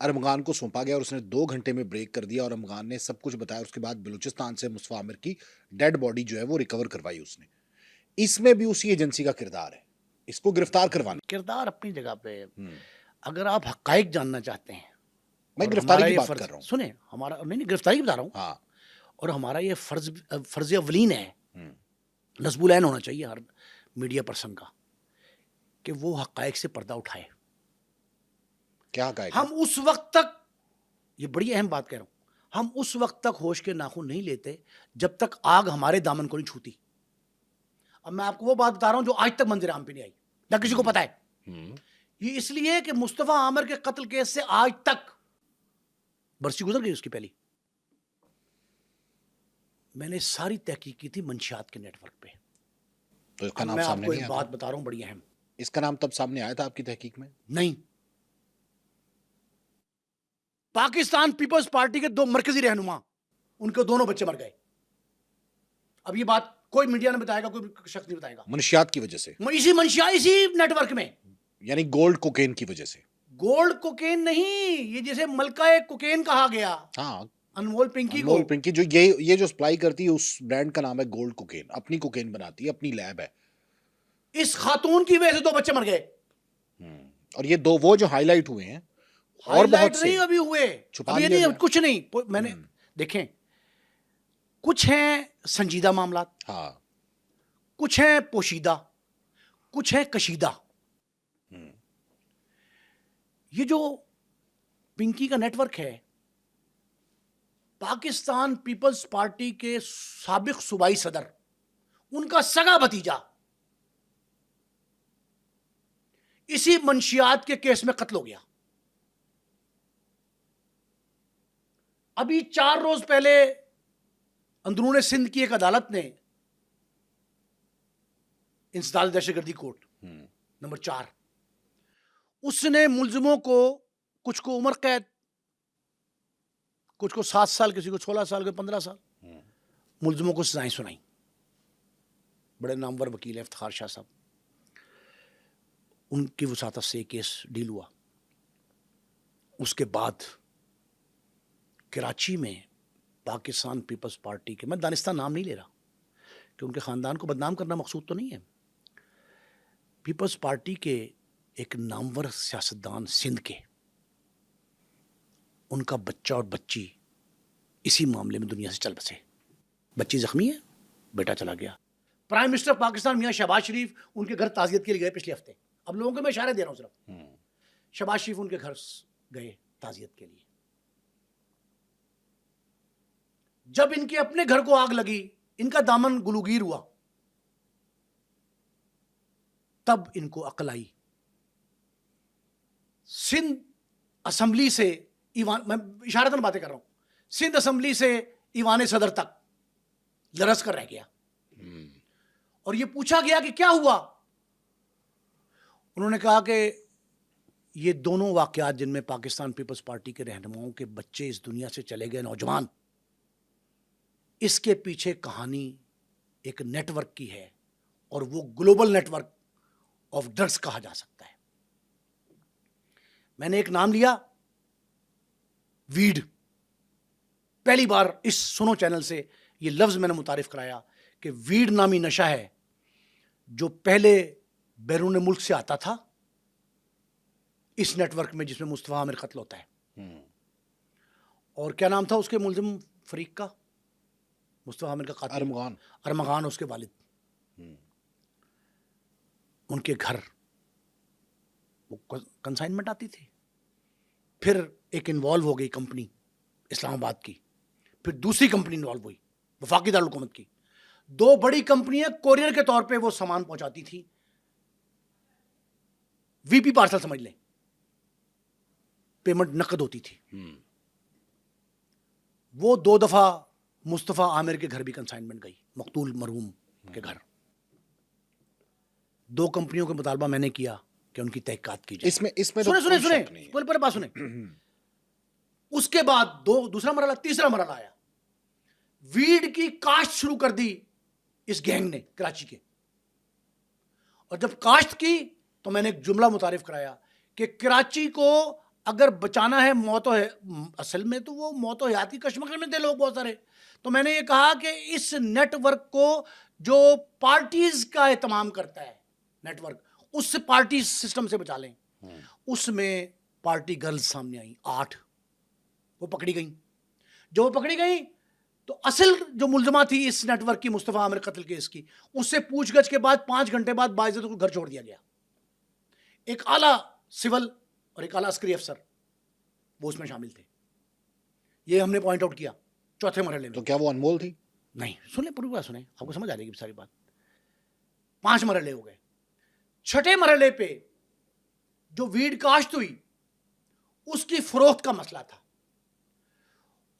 ارمغان کو سونپا گیا اور اس نے 2 گھنٹے میں بریک کر دیا اور ارمغان نے سب کچھ بتایا. اس کے بعد بلوچستان سے مصطفیٰ عامر کی ڈیڈ باڈی جو ہے وہ ریکور کروائی اس نے. اس میں بھی اسی ایجنسی کا کردار ہے, اس کو گرفتار کروانا. کردار اپنی جگہ پہ ہے. اگر آپ حقائق جاننا چاہتے ہیں, میں اور گرفتاری ہمارا کی یہ بات فرض, کر رہا ہوں. سنیں, ہمارا نہیں گرفتاری کی بتا رہا ہوں, ہاں, اور ہمارا یہ فرض اولین ہے, نصب العین ہونا چاہیے ہر میڈیا پرسن کا, کہ وہ حقائق سے پردہ اٹھائے. کیا کہے گا؟ ہم اس وقت تک, یہ بڑی اہم بات کہہ رہا ہوں, ہم اس وقت تک ہوش کے ناخن نہیں لیتے جب تک آگ ہمارے دامن کو نہیں چھوتی. اب میں آپ کو وہ بات بتا رہا ہوں جو آج تک منظر عام پہ نہیں آئی, نہ کسی کو پتا ہے. یہ اس لیے کہ مصطفیٰ عامر کے قتل کیس سے آج تک برسی گزر گئی اس کی پہلی. میں نے ساری تحقیق کی تھی منشیات کے نیٹ ورک پہ. تو اس کا نام میں آپ سامنے کو نہیں ایک آیا بات تھا؟ بتا رہا ہوں بڑی اہم. اس کا نام تب سامنے آیا تھا آپ کی تحقیق میں؟ نہیں. پاکستان پیپلز پارٹی کے 2 مرکزی رہنما, ان کے دونوں بچے مر گئے. اب یہ بات کوئی میڈیا نے بتائے گا, کوئی شخص نہیں بتائے گا. منشیات کی وجہ سے, اسی منشیات, اسی نیٹ ورک میں. یعنی گولڈ کوکین کی وجہ سے. گولڈ کوکین نہیں, یہ جیسے ملکہ کوکین کہا گیا ہاں, انمول پنکی کو. انمول پنکی جو یہ جو سپلائی کرتی ہے اس برانڈ کا نام ہے گولڈ کوکین. اپنی کوکین بناتی ہے, اپنی لیب ہے. اس خاتون کی وجہ سے 2 بچے مر گئے. اور یہ 2 وہ جو ہائی لائٹ ہوئے ہیں, اور ہائی بہت لائٹ سے نہیں ابھی ہوئے, چھپا ابھی لیا نہیں, گیا. کچھ نہیں. میں نے دیکھیں, کچھ ہیں سنجیدہ معاملات, ہاں, کچھ ہیں پوشیدہ, کچھ ہیں کشیدہ. یہ جو پنکی کا نیٹ ورک ہے, پاکستان پیپلز پارٹی کے سابق صوبائی صدر, ان کا سگا بھتیجا اسی منشیات کے کیس میں قتل ہو گیا. ابھی 4 روز پہلے اندرون سندھ کی ایک عدالت نے, انسداد دہشت گردی کورٹ نمبر 4, اس نے ملزموں کو, کچھ کو عمر قید, کچھ کو 7 سال, کسی کو 16 سال, کوئی 15 سال, ملزموں کو سزائیں سنائیں. بڑے نامور وکیل ہیں افتخار شاہ صاحب, ان کی وساطت سے کیس ڈیل ہوا. اس کے بعد کراچی میں پاکستان پیپلز پارٹی کے, میں دانستہ نام نہیں لے رہا کہ ان کے خاندان کو بدنام کرنا مقصود تو نہیں ہے, پیپلز پارٹی کے ایک نامور سیاستدان سندھ کے, ان کا بچہ اور بچی اسی معاملے میں دنیا سے چل بسے. بچی زخمی ہے, بیٹا چلا گیا. پرائم منسٹر پاکستان میاں شہباز شریف ان کے گھر تعزیت کے لیے گئے پچھلے ہفتے. اب لوگوں کو میں اشارے دے رہا ہوں صرف. شہباز شریف ان کے گھر گئے تعزیت کے لیے. جب ان کے اپنے گھر کو آگ لگی, ان کا دامن گلوگیر ہوا, تب ان کو عقل آئی. سندھ اسمبلی سے ایوان, میں اشارتاً باتیں کر رہا ہوں, سندھ اسمبلی سے ایوان صدر تک لرز کر رہ گیا. اور یہ پوچھا گیا کہ کیا ہوا, انہوں نے کہا کہ یہ دونوں واقعات جن میں پاکستان پیپلز پارٹی کے رہنماؤں کے بچے اس دنیا سے چلے گئے, نوجوان, اس کے پیچھے کہانی ایک نیٹ ورک کی ہے, اور وہ global network of drugs کہا جا سکتا ہے. میں نے ایک نام لیا, ویڈ. پہلی بار اس سنو چینل سے یہ لفظ میں نے متعارف کرایا کہ ویڈ نامی نشہ ہے جو پہلے بیرون ملک سے آتا تھا اس نیٹ ورک میں, جس میں مصطفیٰ عامر قتل ہوتا ہے. اور کیا نام تھا اس کے ملزم فریق کا, مصطفیٰ عامر کا قاتل؟ ارمغان. ارمغان اس کے والد. ان کے گھر وہ کنسائنمنٹ آتی تھی, پھر ایک انوالو ہو گئی کمپنی اسلام آباد کی, پھر دوسری کمپنی انوالو ہوئی وفاقی دارالحکومت کی. 2 بڑی کمپنیاں کوریئر کے طور پہ وہ سامان پہنچاتی تھی, وی پی پارسل سمجھ لیں, پیمنٹ نقد ہوتی تھی. وہ 2 دفعہ مصطفیٰ عامر کے گھر بھی کنسائنمنٹ گئی, مقتول مرحوم کے گھر. 2 کمپنیوں کا مطالبہ میں نے کیا کہ ان کی تحقیقات کی جائے. اس میں تو کوئی شک نہیں ہے. پہلے بات سنیں. اس کے بعد دوسرا مرحلہ, تیسرا مرحلہ آیا. ویڈ کی کاشت شروع کر دی اس گینگ نے کراچی کے, اور جب کاشت کی تو میں نے ایک جملہ متعارف کرایا کہ کراچی کو اگر بچانا ہے موت و اصل میں تو وہ موت و حیات کی کشمکش میں تھے لوگ بہت سارے. تو میں نے یہ کہا کہ اس نیٹ ورک کو جو پارٹیز کا اہتمام کرتا ہے نیٹ ورک, اس سے پارٹی سسٹم سے بچا لیں. اس میں پارٹی گرلز سامنے آئیں 8, وہ پکڑی گئیں. جو وہ پکڑی گئیں تو اصل جو ملزمہ تھی اس نیٹ ورک کی مصطفیٰ عامر قتل کیس کی, اس سے پوچھ گچھ کے بعد 5 گھنٹے بعد باعزت کو گھر چھوڑ دیا گیا. ایک اعلیٰ سول اور ایک اعلیٰ عسکری افسر وہ اس میں شامل تھے. یہ ہم نے پوائنٹ آؤٹ کیا چوتھے مرحلے میں. تو کیا وہ انمول تھی؟ نہیں, سنیں پوری بات سنیں, آپ کو سمجھ آ جائے گی ساری بات. 5 مرحلے ہو گئے. 6 مرحلے پہ جو ویڈ کاشت ہوئی اس کی فروخت کا مسئلہ تھا.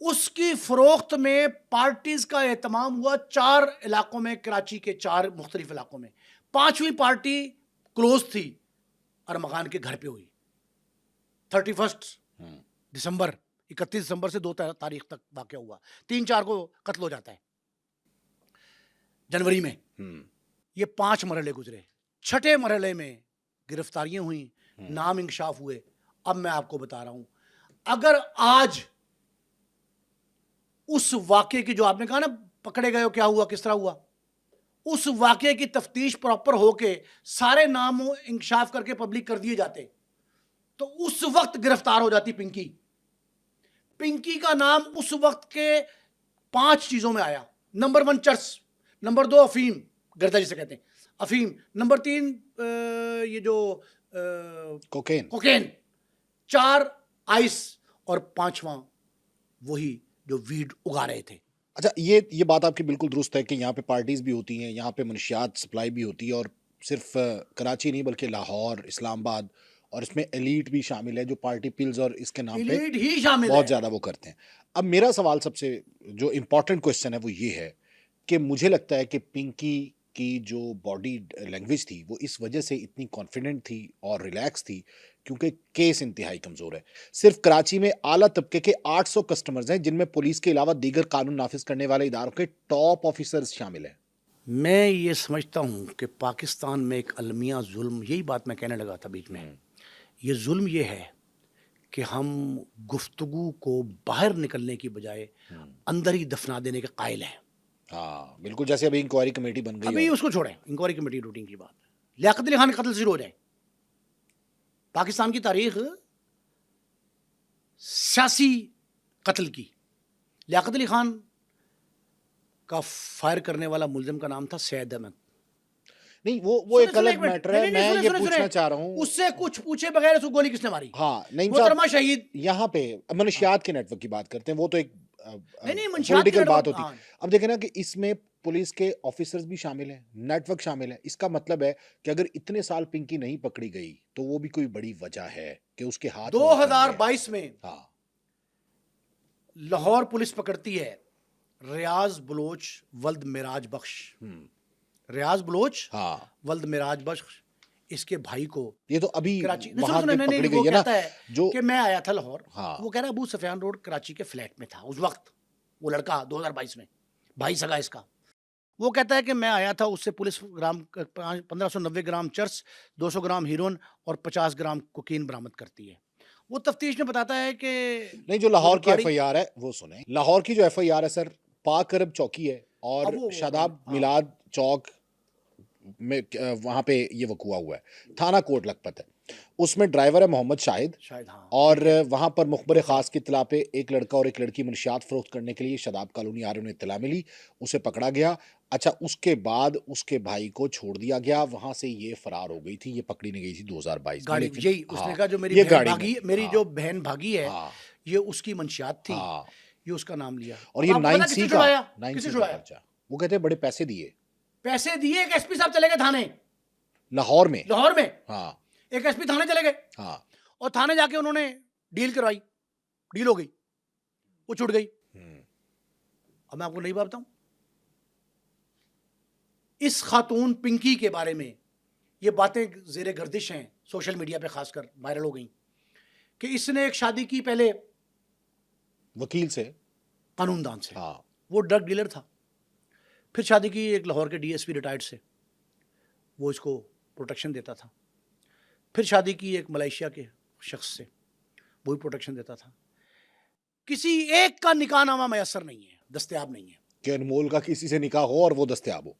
اس کی فروخت میں پارٹیز کا اہتمام ہوا 4 علاقوں میں, کراچی کے 4 مختلف علاقوں میں. 5ویں پارٹی کلوز تھی ارمغان کے گھر پہ ہوئی 31 دسمبر, 31 دسمبر سے 2 تاریخ تک واقعہ ہوا. 3-4 کو قتل ہو جاتا ہے جنوری میں. یہ 5 مرحلے گزرے. 6 مرحلے میں گرفتاریاں ہوئیں, نام انکشاف ہوئے. اب میں آپ کو بتا رہا ہوں, اگر آج اس واقعے کی جو آپ نے کہا نا پکڑے گئے ہو کیا ہوا کس طرح ہوا, اس واقعے کی تفتیش پراپر ہو کے سارے نام انکشاف کر کے پبلک کر دیے جاتے تو اس وقت گرفتار ہو جاتی پنکی. پنکی کا نام اس وقت کے 5 چیزوں میں آیا. نمبر 1 چرس, نمبر 2 افیم, گردہ جسے کہتے ہیں افیم, نمبر 3 یہ جو کوکین, 4 آئس, اور 5واں وہی جو ویڈ اگا رہے تھے. اچھا, یہ بات آپ کی بالکل درست ہے کہ یہاں پہ پارٹیز بھی ہوتی ہیں, یہاں پہ منشیات سپلائی بھی ہوتی ہے, اور صرف کراچی نہیں بلکہ لاہور, اسلام آباد, اور اس میں ایلیٹ بھی شامل ہے جو پارٹی پلز اور اس کے نام پہ ایلیٹ ہی شامل بہت ہے. زیادہ وہ کرتے ہیں. اب میرا سوال سب سے جو امپورٹنٹ کوشچن ہے وہ یہ ہے کہ مجھے لگتا ہے کہ پنکی کی جو باڈی لینگویج تھی وہ اس وجہ سے اتنی کانفیڈنٹ تھی اور ریلیکس تھی کیونکہ کیس انتہائی کمزور ہے. صرف کراچی میں اعلیٰ طبقے کے 800 کسٹمرز ہیں جن میں پولیس کے علاوہ دیگر قانون نافذ کرنے والے اداروں کے ٹاپ آفیسرز شامل ہیں. میں یہ سمجھتا ہوں کہ پاکستان میں ایک المیہ ظلم, یہی بات میں کہنے لگا تھا بیچ میں, یہ ظلم یہ ہے کہ ہم گفتگو کو باہر نکلنے کی بجائے اندر ہی دفنا دینے کے قائل ہیں. ہاں بالکل, جیسے ابھی انکوائری کمیٹی بن گئی. ابھی اس کو چھوڑیں, انکوائری کمیٹی روٹین کی بات. لیاقت علی خان کے قتل سے شروع ہو جائے. پاکستان کی تاریخ سیاسی قتل کی. لیاقت علی خان کا فائر کرنے والا ملزم کا نام تھا سید احمد. نہیں وہ ایک الگ میٹر ہے, میں یہ پوچھنا چاہ رہا ہوں اس سے کچھ پوچھے بغیر اس کو گولی کس نے ماری. ہاں نہیں محترمہ شہید, یہاں پہ منشیات کے نیٹ ورک کی بات کرتے ہیں, وہ تو ایک منشیات کی پولیٹیکل بات ہوتی. اب دیکھیں نا کہ اس میں پولیس کے آفیسرز بھی شامل ہیں, نیٹ ورک شامل ہے. اس کا مطلب ہے کہ اگر اتنے سال پنکی نہیں پکڑی گئی تو وہ بھی کوئی بڑی وجہ ہے کہ اس کے ہاتھ 2022 میں ہاں لاہور پولیس پکڑتی ہے ریاض بلوچ ولد معراج بخش. ریاض بلوچ ولد معراج بخش, اس کے بھائی کو. یہ تو ابھی کراچی وہاں پہ پکڑی گئی ہے نا جو کہ میں آیا تھا لاہور. ہاں وہ کہہ رہا ابو سفیان روڈ کراچی کے فلیٹ میں تھا اس وقت وہ لڑکا 2022 میں, بھائی سگا اس کا. وہ کہتا ہے کہ میں آیا تھا, اس سے پولیس گرام 1590 گرام چرس, 200 گرام ہیروئن اور 50 گرام کوکین برآمد کرتی ہے. وہ تفتیش میں بتاتا ہے کہ نہیں, جو لاہور کی ایف آئی آر ہے وہ سنیں. لاہور کی جو ایف آئی آر ہے سر, پاک عرب چوکی ہے اور شاداب میلاد چوک میں وہاں پہ یہ وقوع ہوا ہے, تھانہ کوٹ لکھپت ہے. اس میں ڈرائیور ہے محمد شاہد, اور وہاں پر مخبر خاص کی اطلاع پہ ایک لڑکا اور ایک لڑکی منشیات فروخت کرنے کے لیے شاداب کالونی آ رہے, انہیں اطلاع ملی, اسے پکڑا گیا. اچھا, اس کے بعد اس کے بھائی کو چھوڑ دیا گیا, وہاں سے یہ فرار ہو گئی تھی, یہ پکڑی نہیں گئی تھی 2022 گاڑی. یہی اس نے کہا جو میری جو بہن بھاگی ہے یہ اس کی منشیات تھی, یہ اس کا نام لیا. اور یہ 9C کا پرچہ, وہ کہتے ہیں بڑے پیسے دیے ایک ایس پی صاحب چلے گئے تھانے لاہور میں. ہاں, ایک ایس پی تھانے چلے گئے, ہاں, اور تھانے جا کے انہوں نے ڈیل کروائی, ڈیل ہو گئی, وہ چھوٹ گئی. اب میں آپ کو نہیں بتاؤں اس خاتون پنکی کے بارے میں یہ باتیں زیر گردش ہیں سوشل میڈیا پہ, خاص کر وائرل ہو گئیں کہ اس نے ایک شادی کی پہلے وکیل سے, قانون دان سے, وہ ڈرگ ڈیلر تھا. پھر شادی کی ایک لاہور کے ڈی ایس پی ریٹائرڈ سے, وہ اس کو پروٹیکشن دیتا تھا. پھر شادی کی ایک ملائیشیا کے شخص سے, وہی پروٹیکشن دیتا تھا. کسی ایک کا نکاح نامہ میسر نہیں ہے, دستیاب نہیں ہے. کہ انمول کا کسی سے نکاح ہو اور وہ دستیاب ہو,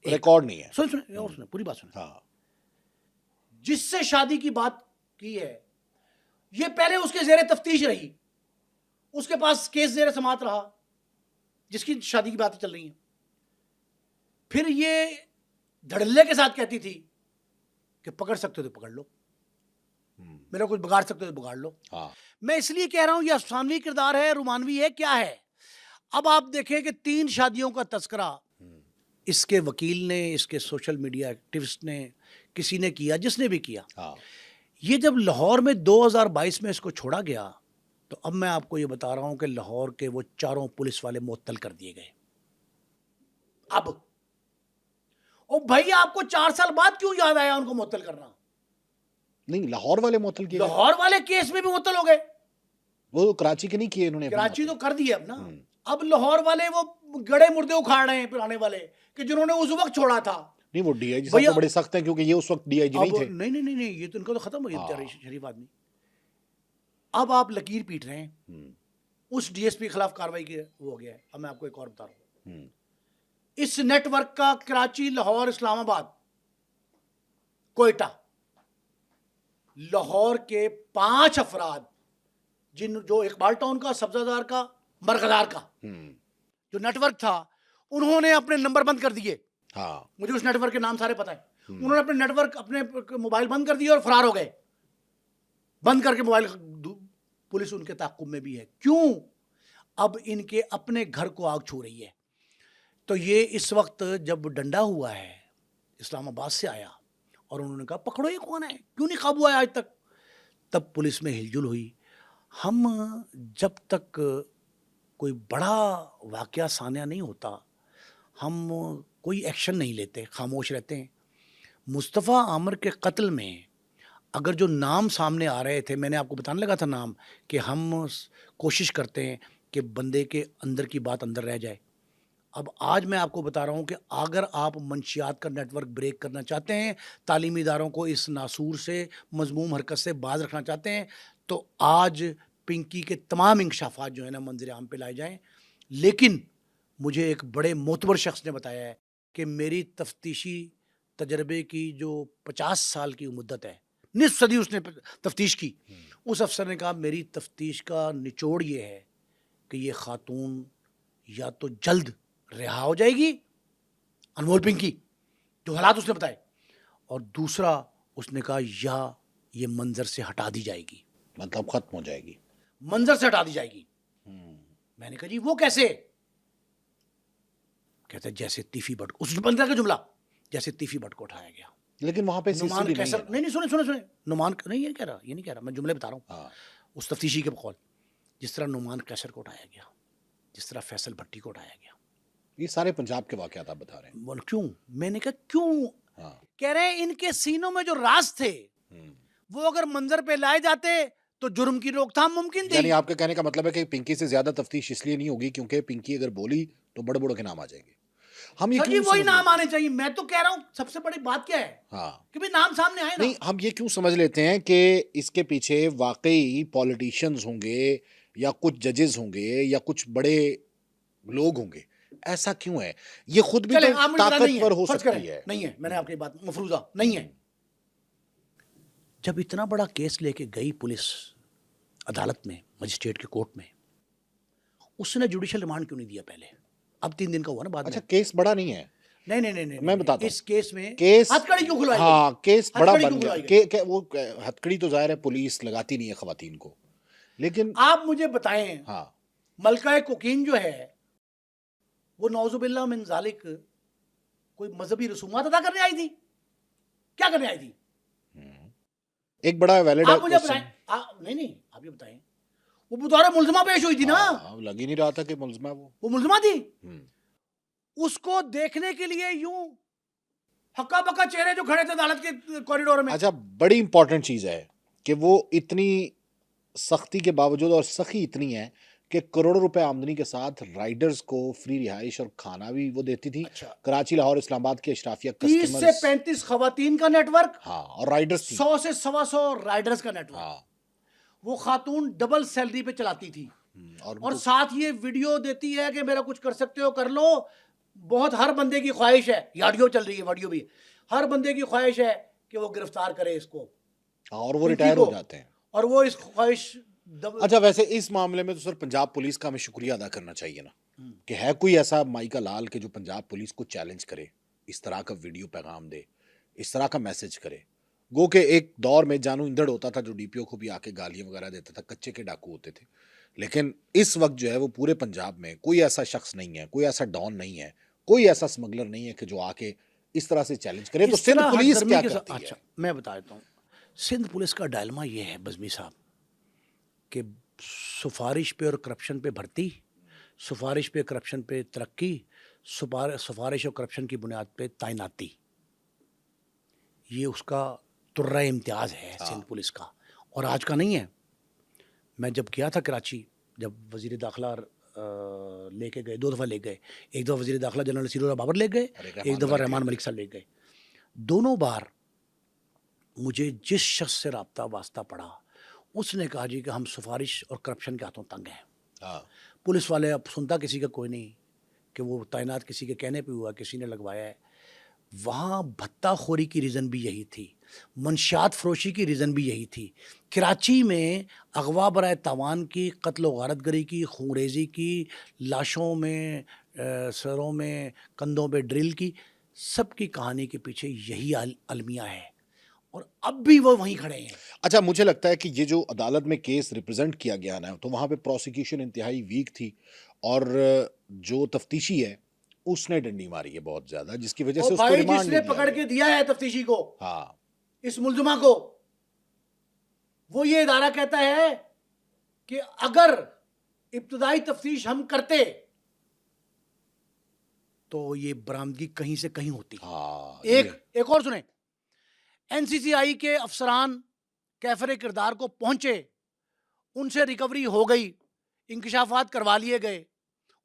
ریکارڈ نہیں ہے. سنیں اور سنیں, پوری بات سنیں. ہاں, جس سے شادی کی بات کی ہے, یہ پہلے اس کے زیر تفتیش رہی, اس کے پاس کیس زیر سماعت رہا جس کی شادی کی باتیں چل رہی ہیں. پھر یہ دھڑلے کے ساتھ کہتی تھی کہ پکڑ سکتے ہو تو پکڑ لو, میرا کچھ بگاڑ سکتے ہو تو بگاڑ لو. ہاں, میں اس لیے کہہ رہا ہوں یہ افسانوی کردار ہے, رومانوی ہے, کیا ہے. اب آپ دیکھیں کہ 3 شادیوں کا تذکرہ اس کے وکیل نے, اس کے سوشل میڈیا ایکٹیوسٹ نے, کسی نے کیا, جس نے بھی کیا. ہاں, یہ جب لاہور میں 2022 میں اس کو چھوڑا گیا, تو اب میں آپ کو یہ بتا رہا ہوں کہ لاہور کے وہ 4 پولیس والے معطل کر دیے گئے. اب او بھائی, آپ کو 4 سال بعد کیوں یاد آیا ان کو معطل کرنا؟ نہیں, لاہور والے معطل کیے, لاہور والے کیس میں بھی معطل ہو گئے. وہ کراچی کے نہیں کیے انہوں نے. کراچی تو کر دیے اب نا. اب لاہور والے وہ گڑے مردے اکھاڑ رہے ہیں پرانے والے کہ جنہوں نے اس وقت چھوڑا تھا. نہیں, وہ ڈی آئی جی صاحب تو بڑے سخت ہیں, کیونکہ یہ اس وقت ڈی آئی جی نہیں تھے. نہیں, یہ تو ان کا تو ختم ہو گیا بیچارے شریف آدمی. اب آپ لکیر پیٹ رہے ہیں, اس ڈی ایس پی کے خلاف کاروائی کی ہو گیا ہے. اب میں آپ کو ایک اور بتا رہا ہوں, اس نیٹ ورک کا کراچی, لاہور, اسلام آباد, کوئٹہ, لاہور کے 5 افراد جو اقبال ٹاؤن کا, سبزہ زار کا, مرغدار کا جو نیٹ ورک تھا, انہوں نے اپنے نمبر بند کر دیے. ہاں, مجھے اس نیٹ ورک کے نام سارے پتہ ہے. انہوں نے اپنے نیٹ ورک, اپنے موبائل بند کر دیے اور فرار ہو گئے. بند کر کے موبائل, پولیس ان کے تعاقب میں بھی ہے. کیوں؟ اب ان کے اپنے گھر کو آگ چھو رہی ہے. تو یہ اس وقت جب ڈنڈا ہوا ہے, اسلام آباد سے آیا اور انہوں نے کہا پکڑو یہ کون ہے, کیوں نہیں قابو آیا آج تک, تب پولیس میں ہلجل ہوئی. ہم جب تک کوئی بڑا واقعہ سامنے نہیں ہوتا ہم کوئی ایکشن نہیں لیتے, خاموش رہتے ہیں. مصطفیٰ عامر کے قتل میں اگر جو نام سامنے آ رہے تھے, میں نے آپ کو بتانے لگا تھا نام, کہ ہم کوشش کرتے ہیں کہ بندے کے اندر کی بات اندر رہ جائے. اب آج میں آپ کو بتا رہا ہوں کہ اگر آپ منشیات کا نیٹ ورک بریک کرنا چاہتے ہیں, تعلیمی اداروں کو اس ناسور سے, مذموم حرکت سے باز رکھنا چاہتے ہیں, تو آج پنکی کے تمام انکشافات جو ہیں نا منظر عام پہ لائے جائیں. لیکن مجھے ایک بڑے معتبر شخص نے بتایا ہے کہ میری تفتیشی تجربے کی جو 50 سال کی مدت ہے, نصف صدی اس نے تفتیش کی, اس افسر نے کہا میری تفتیش کا نچوڑ یہ ہے کہ یہ خاتون یا تو جلد رہا ہو جائے گی, انمول پنکی, جو حالات اس نے بتائے, اور دوسرا اس نے کہا یا یہ منظر سے ہٹا دی جائے گی, مطلب ختم ہو جائے گی, منظر سے ہٹا دی جائے گی. میں نے کہا جی وہ کیسے؟ کہتا ہے جیسے تیفی بٹ, اس بندے کا جملہ, جیسے تیفی بٹ کو اٹھایا گیا. لیکن وہاں پہ نعمان کیسر, نہیں سنیں, نعمان نہیں, یہ نہیں کہہ رہا, میں جملے بتا رہا ہوں اس تفتیشی کے بقول. جس طرح نعمان کیسر کو اٹھایا گیا, جس طرح فیصل بھٹی کو اٹھایا گیا, یہ سارے پنجاب کے واقعات آپ بتا رہے ہیں. کیوں؟ میں نے کہا کیوں؟ کہہ رہے ہیں ان کے سینوں میں جو راز تھے وہ اگر منظر پہ لائے جاتے تو جرم کی روک تھام ممکن تھی. یعنی آپ کے کہنے کا مطلب ہے کہ پنکی سے زیادہ تفتیش اس لیے نہیں ہوگی کیونکہ پنکی اگر بولی تو بڑے بڑوں کے نام آ جائیں گے. ہم یہ کیوں وہی نام آنے چاہیے. میں تو کہہ رہا ہوں سب سے بڑی بات کیا ہے کہ بھی نام سامنے آئے نا. نہیں, ہم یہ کیوں سمجھ لیتے ہیں کہ اس کے پیچھے واقعی پولیٹیشینز ہوں گے یا کچھ ججز ہوں گے یا کچھ بڑے لوگ ہوں گے, ایسا کیوں ہے؟ یہ خود بھی تو طاقتور ہو سکتی ہے. نہیں ہے, میں نے آپ کی بات مفروضہ نہیں ہے. جب اتنا بڑا کیس لے کے گئی پولیس عدالت میں, مجسٹریٹ کے کورٹ میں, اس نے جوڈیشل ریمانڈ کیوں نہیں دیا پہلے؟ اب 3 دن کا ہوا نا بعد میں. اچھا, کیس بڑا نہیں ہے. نہیں, میں بتاتا ہوں اس کیس میں ہتھکڑی کیوں کھلوائی؟ ہاں, کیس بڑا بن گیا. وہ ہتھکڑی تو ظاہر ہے پولیس لگاتی نہیں ہے خواتین کو, لیکن آپ مجھے بتائیں, ملکہ کوکین جو ہے وہ نعوذ باللہ من ذالک کوئی مذہبی رسومات ادا کرنے آئی تھی؟ کیا کرنے آئی تھی؟ ایک بڑا ویلڈ آپ مجھے بتائیں. نہیں, آپ یہ بتائیں, وہ بطور ملزمہ پیش ہوئی تھی نا. لگ ہی نہیں رہا تھا کہ ملزمہ وہ ملزمہ تھی. اس کو دیکھنے کے لیے یوں ہکا بکا چہرے جو کھڑے تھے عدالت کے کوریڈور میں. اچھا, بڑی امپورٹنٹ چیز ہے کہ وہ اتنی سختی کے باوجود, اور سخی اتنی ہے کہ کروڑوں روپے آمدنی کے ساتھ رائڈرز کو فری رہائش اور کھانا بھی وہ دیتی تھی. کراچی, لاہور, اسلام آباد کے اشرافیہ 30 سے 35 خواتین کا نیٹ ورک, اور رائڈرز 100 سے 125 رائڈرز کا نیٹ ورک. وہ خاتون ڈبل سیلری پہ چلاتی تھی اور ساتھ یہ ویڈیو دیتی ہے کہ میرا کچھ کر سکتے ہو کر لو. بہت ہر بندے کی خواہش ہے, آڈیو چل رہی ہے, ویڈیو بھی, ہر بندے کی خواہش ہے کہ وہ گرفتار کرے اس کو, اور وہ ریٹائر ہو جاتے ہیں, اور وہ اس خواہش. اچھا ویسے اس معاملے میں تو سر پنجاب پولیس کا ہمیں شکریہ ادا کرنا چاہیے نا, کہ ہے کوئی ایسا مائیکا لال کہ جو پنجاب پولیس کو چیلنج کرے, اس طرح کا ویڈیو پیغام دے, اس طرح کا میسج کرے. گو کہ ایک دور میں جانو اندڑ ہوتا تھا جو ڈی پی او کو بھی آ کے گالیاں وغیرہ دیتا تھا, کچے کے ڈاکو ہوتے تھے, لیکن اس وقت جو ہے وہ پورے پنجاب میں کوئی ایسا شخص نہیں ہے, کوئی ایسا ڈان نہیں ہے, کوئی ایسا اسمگلر نہیں ہے کہ جو آ کے اس طرح سے چیلنج کرے. تو سندھ پولیس کیا کرتی ہے؟ اچھا میں بتا دیتا ہوں. سندھ پولیس کا ڈائلما یہ ہے بزمی صاحب کہ سفارش پہ اور کرپشن پہ بھرتی, سفارش پہ کرپشن پہ ترقی, سفارش اور کرپشن کی بنیاد پہ تعیناتی, یہ اس کا ترہ امتیاز ہے سندھ پولیس کا, اور آج کا نہیں ہے. میں جب گیا تھا کراچی, جب وزیر داخلہ لے کے گئے, 2 دفعہ لے گئے, ایک دفعہ وزیر داخلہ جنرل نصیر اللہ بابر لے گئے, ایک دفعہ رحمان ملک صاحب لے گئے. دونوں بار مجھے جس شخص سے رابطہ واسطہ پڑا اس نے کہا جی کہ ہم سفارش اور کرپشن کے ہاتھوں تنگ ہیں. پولیس والے اب سنتا کسی کا کوئی نہیں کہ وہ تعینات کسی کے کہنے پہ ہوا, کسی نے لگوایا ہے. وہاں بھتہ خوری کی ریزن بھی یہی تھی, منشیات فروشی کی ریزن بھی یہی تھی. کراچی میں اغوا برائے تاوان کی, قتل و غارت گری کی, خونریزی کی, لاشوں میں, سروں میں, کندھوں پہ ڈرل کی, سب کی کہانی کے پیچھے یہی المیہ ہے, اور اب بھی وہ وہیں کھڑے ہیں. اچھا مجھے لگتا ہے کہ یہ جو عدالت میں کیس ریپرزینٹ کیا گیا نا, تو وہاں پہ پروسیکیوشن انتہائی ویک تھی, اور جو تفتیشی ہے اس نے ڈنڈی ماری ہے بہت زیادہ, جس کی وجہ سے اس کو ریمانڈ جس نے پکڑ کے دیا ہے تفتیشی کو, ہاں اس ملزمہ کو, وہ یہ ادارہ کہتا ہے کہ اگر ابتدائی تفتیش ہم کرتے تو یہ برآمدگی کہیں سے کہیں ہوتی. ایک اور سنیں, این سی سی آئی کے افسران کیفر کردار کو پہنچے, ان سے ریکوری ہو گئی, انکشافات کروا لیے گئے,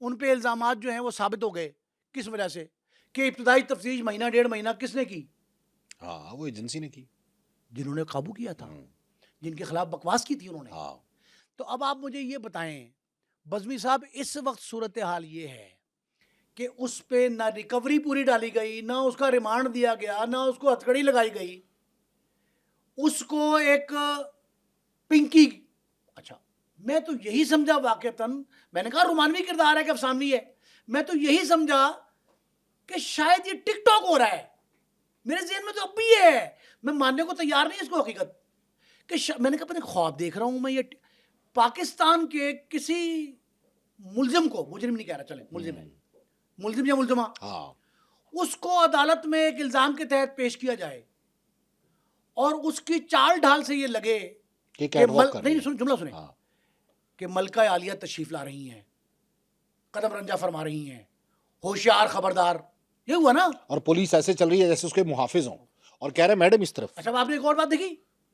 ان پہ الزامات جو ہیں وہ ثابت ہو گئے. کس وجہ سے؟ کہ ابتدائی تفتیش مہینہ 1.5 مہینہ کس نے کی؟ وہ ایجنسی نے کی, جنہوں نے قابو کیا تھا, جن کے خلاف بکواس کی تھی انہوں نے. تو اب آپ مجھے یہ بتائیں بزمی صاحب, اس وقت صورتحال یہ ہے کہ اس پہ نہ ریکوری پوری ڈالی گئی, نہ اس کا ریمانڈ دیا گیا, نہ اس کو ہتھکڑی لگائی گئی, اس کو ایک پنکی. اچھا میں تو یہی سمجھا واقعتاً, میں نے کہا رومانوی کردار ہے کہ افسانوی ہے, میں تو یہی سمجھا کہ شاید یہ ٹک ٹاک ہو رہا ہے. میرے ذہن میں تو اب بھی ہے, میں ماننے کو تیار نہیں اس کو حقیقت, کہ میں نے کہا میں خواب دیکھ رہا ہوں میں, یہ پاکستان کے کسی ملزم کو, مجرم نہیں کہہ رہا, چلیں ملزم ہے, ملزم یا ملزمہ, اس کو عدالت میں ایک الزام کے تحت پیش کیا جائے, اور اس کی چال ڈھال سے یہ لگے کہ جملہ سنیں, کہ ملکہ عالیہ تشریف لا رہی ہیں, قدم رنجہ فرما رہی ہیں, ہوشیار خبردار, یہ ہوا نا. اور پولیس ایسے چل رہی ہے جیسے اس کے محافظ ہوں, اور کہہ رہے میڈم اس طرف. اچھا آپ نے ایک اور بات دیکھی,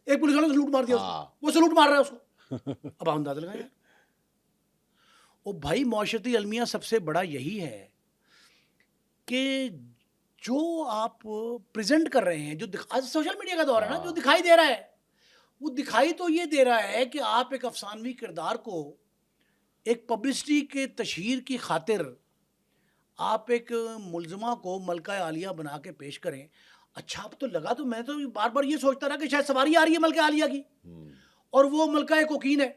ایک پولیس والے نے سلوٹ مار دیا, وہ سلوٹ مار رہا ہے اس کو. اب آپ اندازہ لگائیں, او بھائی معاشرتی المیہ سب سے بڑا یہی ہے کہ جو آپ پریزنٹ کر رہے ہیں, جو آج سوشل میڈیا کا دور ہے نا, جو دکھائی دے رہا ہے, وہ دکھائی تو یہ دے رہا ہے کہ آپ ایک افسانوی کردار کو ایک پبلسٹی کے تشہیر کی خاطر آپ ایک ملزمہ کو ملکہ عالیہ بنا کے پیش کریں. اچھا اب تو لگا, تو میں تو بار بار یہ سوچتا رہا کہ شاید سواری آ رہی ہے ملکہ عالیہ کی, اور وہ ملکہ کوکین ہے.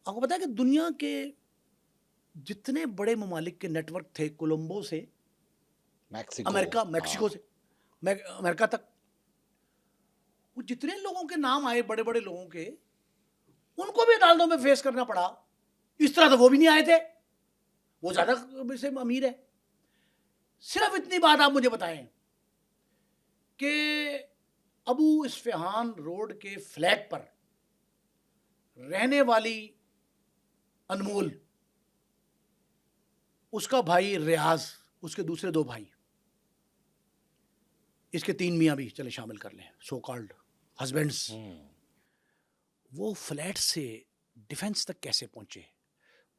آپ کو پتا ہے کہ دنیا کے جتنے بڑے ممالک کے نیٹ ورک تھے, کولمبو سے امریکہ, میکسیکو سے امریکہ تک, وہ جتنے لوگوں کے نام آئے بڑے بڑے لوگوں کے, ان کو بھی عدالتوں میں فیس کرنا پڑا. اس طرح تو وہ بھی نہیں آئے تھے, وہ زیادہ سے امیر ہے. صرف اتنی بات آپ مجھے بتائیں کہ ابو اصفہان روڈ کے فلیٹ پر رہنے والی انمول, اس کا بھائی ریاض, اس کے دوسرے 2 بھائی, اس کے 3 میاں بھی چلے شامل کر لیں, سو کالڈ ہسبینڈز, وہ فلیٹ سے ڈیفنس تک کیسے پہنچے,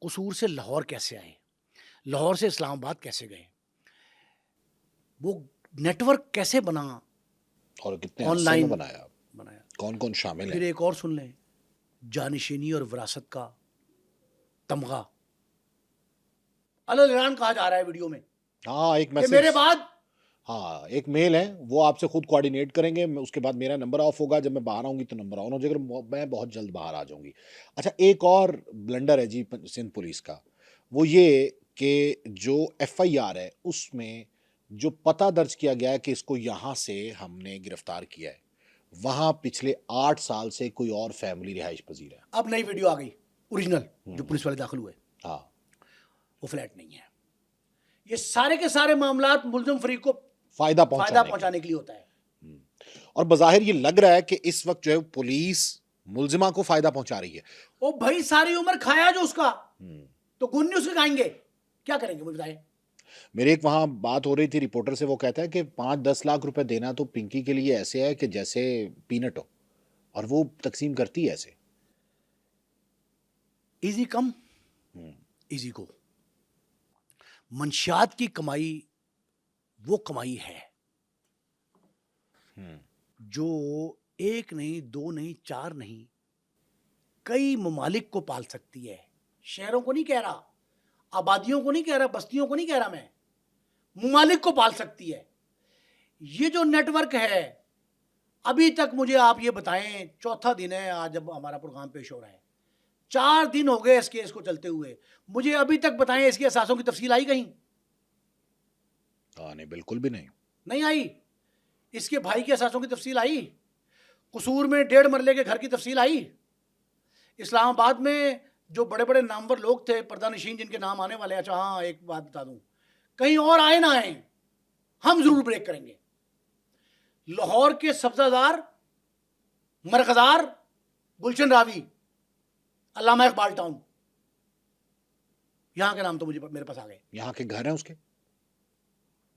قصور سے لاہور کیسے آئے, لاہور سے اسلام آباد کیسے گئے, وہ نیٹ ورک کیسے بنا, اور کتنے آن لائن بنایا, کون کون شامل ہے. پھر ایک اور سن لیں, جانشینی اور وراثت کا تمغہ اعلان کہا جا رہا ہے ویڈیو میں ہاں ایک کہ میسج، میرے بعد ہاں ایک میل ہے، وہ آپ سے خود کوآرڈینیٹ کریں گے، اس کے بعد میرا نمبر آف ہوگا، جب میں باہر آؤں گی تو نمبر آن ہو جائے گا، میں بہت جلد باہر آ جاؤں گی۔ اچھا ایک اور بلنڈر ہے جی سندھ پولیس کا، وہ یہ کہ جو ایف آئی آر ہے اس میں جو پتہ درج کیا گیا ہے کہ اس کو یہاں سے ہم نے گرفتار کیا ہے، وہاں پچھلے 8 سال سے کوئی اور فیملی رہائش پذیر ہے۔ اب نئی ویڈیو آ گئی اوریجنل جو پولیس والے داخل ہوئے، ہاں وہ فلیٹ نہیں ہے۔ یہ سارے کے سارے معاملات ملزم فریق کو فائدہ پہنچانے کے لیے ہوتا ہے۔ اور بظاہر یہ لگ رہا ہے کہ اس وقت جو ہے پولیس ملزمہ کو فائدہ پہنچا رہی ہے۔ وہ بھائی ساری عمر کھایا جو اس کا، تو گن اس کے کھائیں گے، کیا کریں گے مجھے بتائیں۔ میرے ایک وہاں بات ہو رہی تھی رپورٹر سے، وہ کہتا ہے کہ 5-10 لاکھ روپے دینا تو پنکی کے لیے ایسے ہے کہ جیسے پینٹ ہو، اور وہ تقسیم کرتی ہے ایسے۔ ایزی کم ایزی گو۔ منشیات کی کمائی وہ کمائی ہے جو ایک نہیں، 2 نہیں، 4 نہیں، کئی ممالک کو پال سکتی ہے۔ شہروں کو نہیں کہہ رہا، آبادیوں کو نہیں کہہ رہا، بستیوں کو نہیں کہہ رہا، میں ممالک کو پال سکتی ہے۔ یہ جو نیٹ ورک ہے، ابھی تک مجھے آپ یہ بتائیں، چوتھا دن ہے آج جب ہمارا پروگرام پیش ہو رہا ہے، 4 دن ہو گئے اس کیس کو چلتے ہوئے، مجھے ابھی تک بتائیں اس کے اثاثوں کی تفصیل آئی کہیں؟ نہیں بالکل بھی نہیں آئی۔ اس کے بھائی کے اثاثوں کی تفصیل آئی؟ قصور میں 1.5 مرلے کے گھر کی تفصیل آئی؟ اسلام آباد میں جو بڑے بڑے نامور لوگ تھے، پردہ نشین جن کے نام آنے والے ہیں، اچھا ہاں ایک بات بتا دوں، کہیں اور آئے نہ آئیں، ہم ضرور بریک کریں گے۔ لاہور کے سبزہ زار، مرغزار، گلشن راوی، علامہ اقبال ٹاؤن، یہاں کے نام تو مجھے میرے پاس آ گئے۔ یہاں کے گھر ہیں اس کے،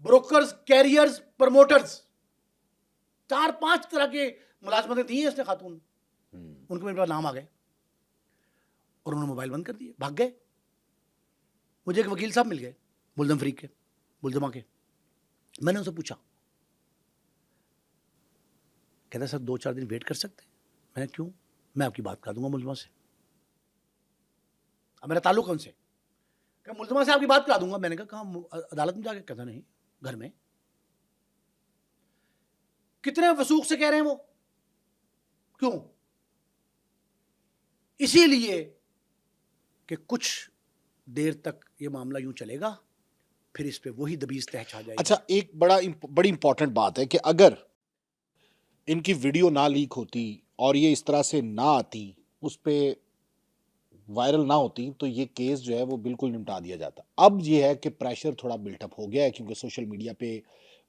بروکرز، کیریئرز، پروموٹرز، 4-5 طرح کے ملازمتیں دی ہیں اس نے خاتون، ان کے میرے پاس نام آ گئے، اور انہوں نے موبائل بند کر دیے، بھاگ گئے۔ مجھے ایک وکیل صاحب مل گئے ملزم فریق کے، ملزمہ کے، میں نے ان سے پوچھا، کہتا سر 2-4 دن ویٹ کر سکتے ہیں؟ میں نے کیوں؟ میں آپ کی بات کرا دوں گا ملزمہ سے۔ اب میرا تعلق ان سے کہ ملزمہ سے آپ کی بات کرا دوں گا۔ میں نے کہا عدالت میں جا کے؟ کہتا نہیں، گھر میں۔ کتنے وثوق سے کہہ رہے ہیں وہ؟ کیوں؟ اسی لیے کہ کچھ دیر تک یہ معاملہ یوں چلے گا، پھر اس پہ وہی دبیز تہ چھا جائے گی۔ اچھا ایک بڑی امپورٹنٹ بات ہے کہ اگر ان کی ویڈیو نہ لیک ہوتی اور یہ اس طرح سے نہ آتی، اس پہ وائرل نہ ہوتی، تو یہ کیس جو ہے وہ بالکل نمٹا دیا جاتا۔ اب یہ ہے کہ پریشر تھوڑا بلٹ اپ ہو گیا ہے، کیونکہ سوشل میڈیا پہ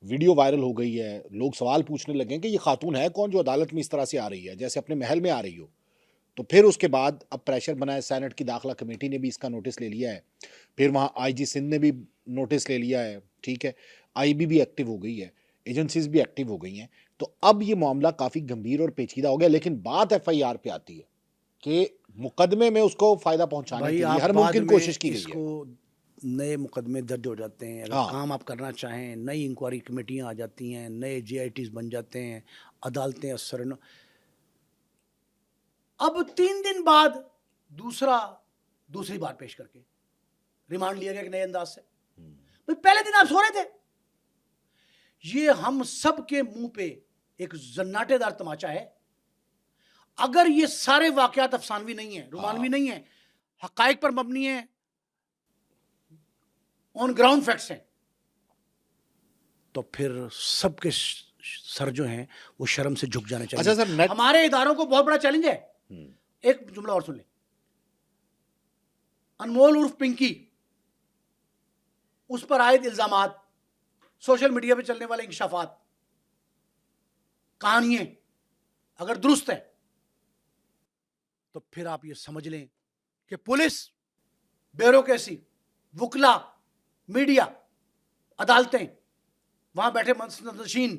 ویڈیو وائرل ہو گئی ہے، لوگ سوال پوچھنے لگے ہیں کہ یہ خاتون ہے کون جو عدالت میں اس طرح سے آ رہی ہے، جیسے اپنے محل میں آ رہی ہو۔ تو پھر اس کے بعد اب پریشر بنا ہے، سینٹ کی داخلہ کمیٹی نے بھی اس کا نوٹس لے لیا ہے، پھر وہاں آئی جی سندھ نے بھی نوٹس لے لیا ہے، ٹھیک ہے، آئی بی بھی ایکٹیو ہو گئی ہے، ایجنسیز بھی ایکٹیو ہو گئی ہیں۔ تو اب یہ معاملہ کافی گمبھیر اور پیچیدہ ہو گیا، لیکن بات ایف آئی آر پہ آتی ہے کہ مقدمے میں اس کو فائدہ پہنچانے کے لیے ہر ممکن کوشش کی گئی ہے۔ اس کو نئے مقدمے درج ہو جاتے ہیں، اگر کام آپ کرنا چاہیں، نئی انکوائری کمیٹیاں آ جاتی ہیں، نئے جے آئی ٹیز بن جاتے ہیں، عدالتیں اثر۔ اب 3 دن بعد دوسری بار پیش کر کے ریمانڈ لیا گیا ایک نئے انداز سے۔ پہلے دن آپ سو رہے تھے۔ یہ ہم سب کے منہ پہ ایک زناٹے دار تماچا ہے۔ اگر یہ سارے واقعات افسانوی نہیں ہیں، رومانوی نہیں ہیں، حقائق پر مبنی ہیں، آن گراؤنڈ فیکٹس ہیں، تو پھر سب کے سر جو ہیں وہ شرم سے جھک جانے چاہیے۔ اچھا سر، ہمارے اداروں کو بہت بڑا چیلنج ہے۔ ایک جملہ اور سن لیں، انمول عرف پنکی، اس پر عائد الزامات، سوشل میڈیا پہ چلنے والے انکشافات، کہانیاں اگر درست ہیں تو پھر آپ یہ سمجھ لیں کہ پولیس، بیوروکریسی، وکلا، میڈیا، عدالتیں، وہاں بیٹھے منصفین،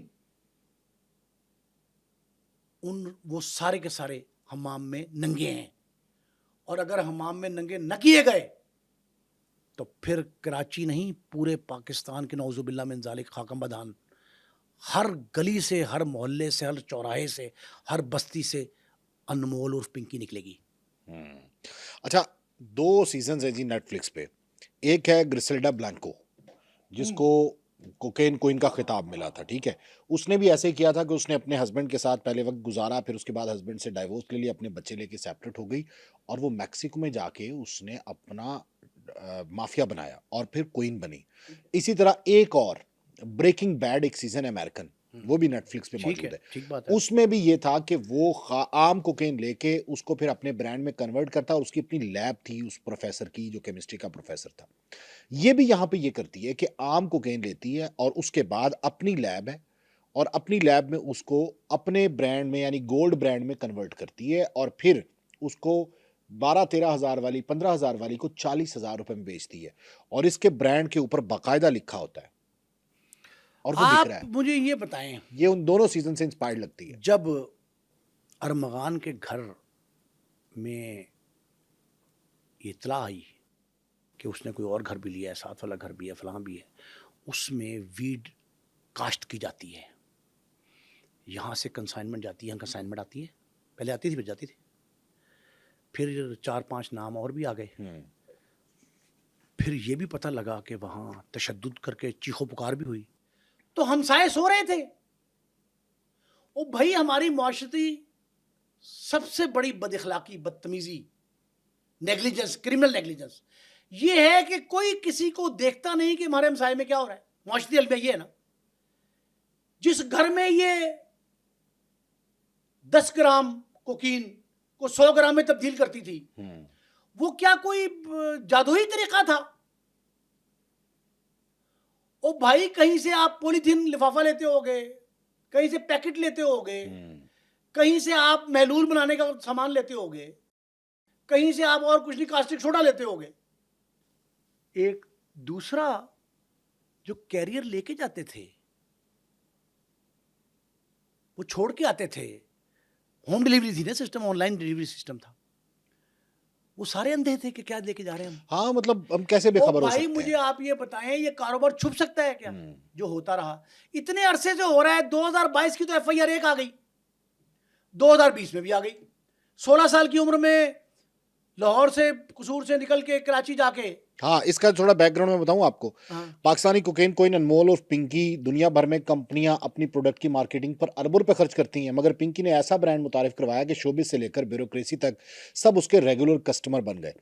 وہ سارے کے سارے حمام میں ننگے ہیں۔ اور اگر حمام میں ننگے نہ کیے گئے تو پھر کراچی نہیں، پورے پاکستان کے نعوذ باللہ من ذالک خاکم بدان، ہر گلی سے، ہر محلے سے، ہر چوراہے سے، ہر بستی سے انمول عرف پنکی نکلے گی۔ اچھا، دو سیزنز ہیں جی نیٹ فلکس پہ. ایک ہے گریسلڈا بلانکو جس کو کوکین کوئن کا خطاب ملا تھا. ٹھیک ہے، اس نے بھی ایسے ہی کیا تھا کہ اس نے اپنے ہسبینڈ کے ساتھ پہلے وقت گزارا، پھر اس کے بعد ہسبینڈ سے ڈائیورس لے لیا، اپنے بچے لے کے سیپریٹ ہو گئی، اور وہ میکسیکو میں جا کے اس نے اپنا مافیا بنایا اور پھر کوئن بنی. اسی طرح ایک اور بریکنگ بیڈ ایک سیزن ہے امریکن، وہ بھی نیٹ فلکس پہ ٹھیک موجود ہے. ٹھیک بات ہے. اس میں بھی یہ تھا کہ وہ عام کوکین لے کے اس کو پھر اپنے برانڈ میں کنورٹ کرتا، اور اس کی اپنی لیب تھی اس پروفیسر کی جو کیمسٹری کا پروفیسر تھا. یہ بھی یہاں پہ یہ کرتی ہے کہ عام کوکین لیتی ہے اور اس کے بعد اپنی لیب ہے، اور اپنی لیب میں اس کو اپنے برانڈ میں یعنی گولڈ برانڈ میں کنورٹ کرتی ہے، اور پھر اس کو 12-13 ہزار والی 15 ہزار والی کو 40 ہزار روپے میں بیچتی ہے، اور اس کے برانڈ کے اوپر باقاعدہ لکھا ہوتا ہے اور وہ بک آپ رہا ہے. مجھے یہ بتائیں، یہ ان دونوں سیزن سے انسپائرڈ لگتی ہے. جب ارمغان کے گھر میں یہ اطلاع آئی کہ اس نے کوئی اور گھر بھی لیا ہے، ساتھ والا گھر بھی ہے، فلاں بھی ہے، اس میں ویڈ کاشت کی جاتی ہے، یہاں سے کنسائنمنٹ جاتی ہے، یہاں کنسائنمنٹ آتی ہے، پہلے آتی تھی پھر جاتی تھی، پھر 4-5 نام اور بھی آ گئے. پھر یہ بھی پتہ لگا کہ وہاں تشدد کر کے چیخو پکار بھی ہوئی، تو ہمسائے سو رہے تھے. او بھائی، ہماری معاشرتی سب سے بڑی بد اخلاقی، بدتمیزی، نیگلیجنس، کرمنل نیگلیجنس یہ ہے کہ کوئی کسی کو دیکھتا نہیں کہ ہمارے ہمسائے میں کیا ہو رہا ہے. معاشرتی المیہ یہ ہے نا، جس گھر میں یہ 10 گرام کوکین کو 100 گرام میں تبدیل کرتی تھی، وہ کیا کوئی جادوئی طریقہ تھا؟ او بھائی، کہیں سے آپ پولیتھین لفافہ لیتے ہوگے، کہیں سے پیکٹ لیتے ہوگے، کہیں سے آپ محلول بنانے کا سامان لیتے ہوگے، کہیں سے آپ اور کچھ نہیں کاسٹک سوڈا لیتے ہوگے. ایک دوسرا جو کیریئر لے کے جاتے تھے، وہ چھوڑ کے آتے تھے، ہوم ڈیلیوری تھی نا system, on line delivery system تھا، وہ سارے اندھے تھے کہ کیا لے کے جا رہے ہیں ہم. ہاں، مطلب ہم کیسے بے خبر ہو بھائی سکتے مجھے ہیں. آپ یہ بتائیں، یہ کاروبار چھپ سکتا ہے کیا؟ جو ہوتا رہا اتنے عرصے سے ہو رہا ہے. 2022 کی تو FIR 1 آ گئی، 2020 میں بھی آ گئی. 16 سال کی عمر میں لاہور سے قصور سے نکل کے کراچی جا کے. ہاں، اس کا تھوڑا بیک گراؤنڈ میں بتاؤں آپ کو. پاکستانی کوکین کوئن انمول اور پنکی دنیا بھر میں کمپنیاں اپنی پروڈکٹ کی مارکیٹنگ پر اربوں روپے خرچ کرتی ہیں، مگر پنکی نے ایسا برانڈ متعارف کروایا کہ شوبز سے لے کر بیوروکریسی تک سب اس کے ریگولر کسٹمر بن گئے.